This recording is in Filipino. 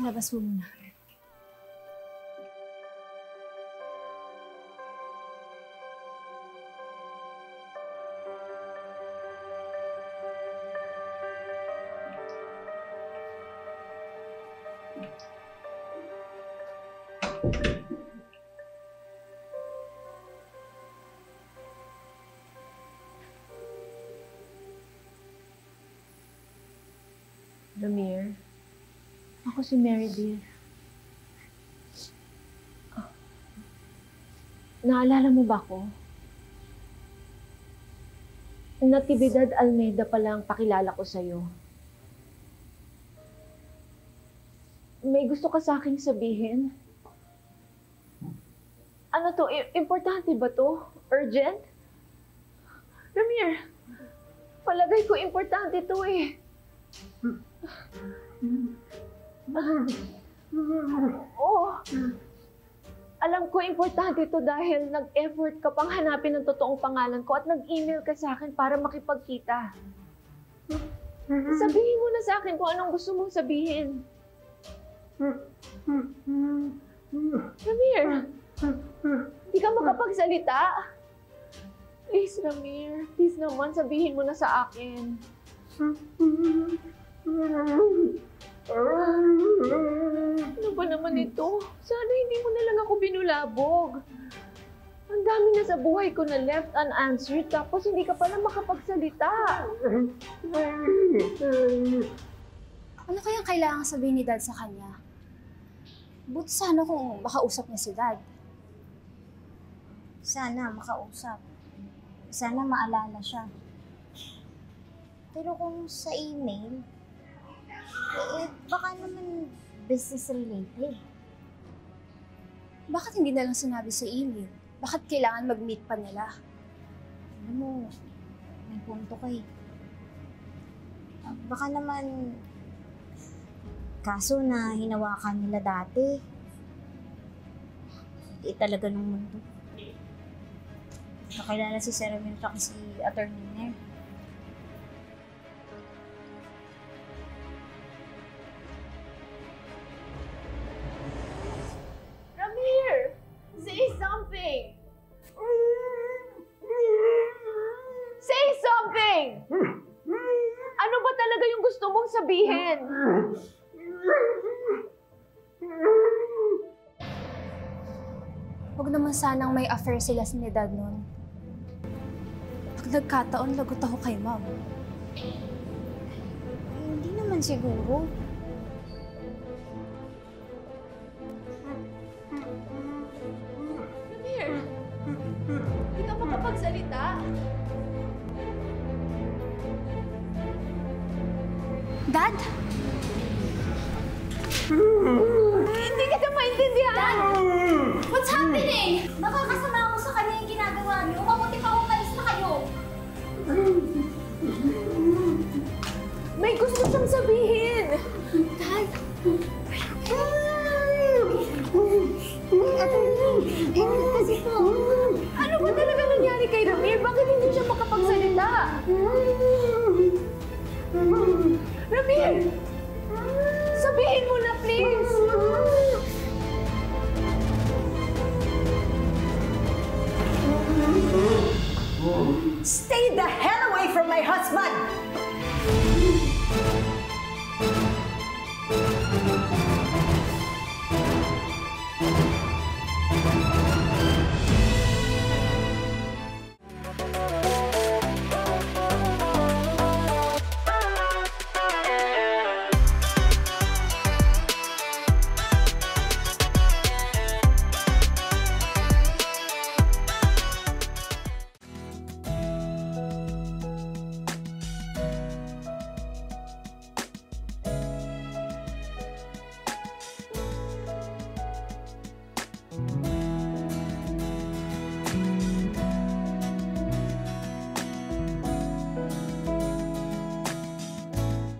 Pakilabas mo muna. Ramir, ako si Meredith. Naalala mo ba ako? Natividad Almeida pala ang pakilala ko sa'yo. May gusto ka sa aking sabihin? Ano to? Importante ba to? Urgent? Ramir, palagay ko importante to eh. Oh, alam ko importante ito dahil nag-effort ka pang hanapin ang totoong pangalan ko at nag-email ka sa akin para makipagkita. Sabihin mo na sa akin kung anong gusto mong sabihin. Ramir, di ka makapagsalita? Please, Ramir. Please naman, sabihin mo na sa akin. Ano ba naman ito? Sana hindi mo na lang ako binulabog. Ang dami na sa buhay ko na left unanswered tapos hindi ka pala makapagsalita. Ano kayang kailangan sabihin ni Dad sa kanya? Buti sana kung makausap niya si Dad. Sana makausap. Sana maalala siya. Pero kung sa email, baka naman business related. Bakit hindi na lang sinabi sa email? Bakit kailangan mag-meet pa nila? Alam mo, may punto ka eh. Baka naman kaso na hinawakan nila dati. Hindi talaga ng mundo. Nakilala si Sir Ramil at si Attorney Nair. Ramir! Say something! Say something! Ano ba talaga yung gusto mong sabihin? Huwag naman sanang may affair sila ni Dad nun. Pag nagkataon, lagot ako kay Mom. Hindi naman siguro. Ramir! Hindi ka makapagsalita? Dad? Hindi kita maintindihan! What's happening? Nakakasama ako sa kanya yung ginagawa niyo. Mabuti pa umalis na kayo. May gusto siyang sabihin! Dad? Kasi po. Ano ba talaga nangyari kay Ramir? Bakit hindi siya makapagsalita? Ramir!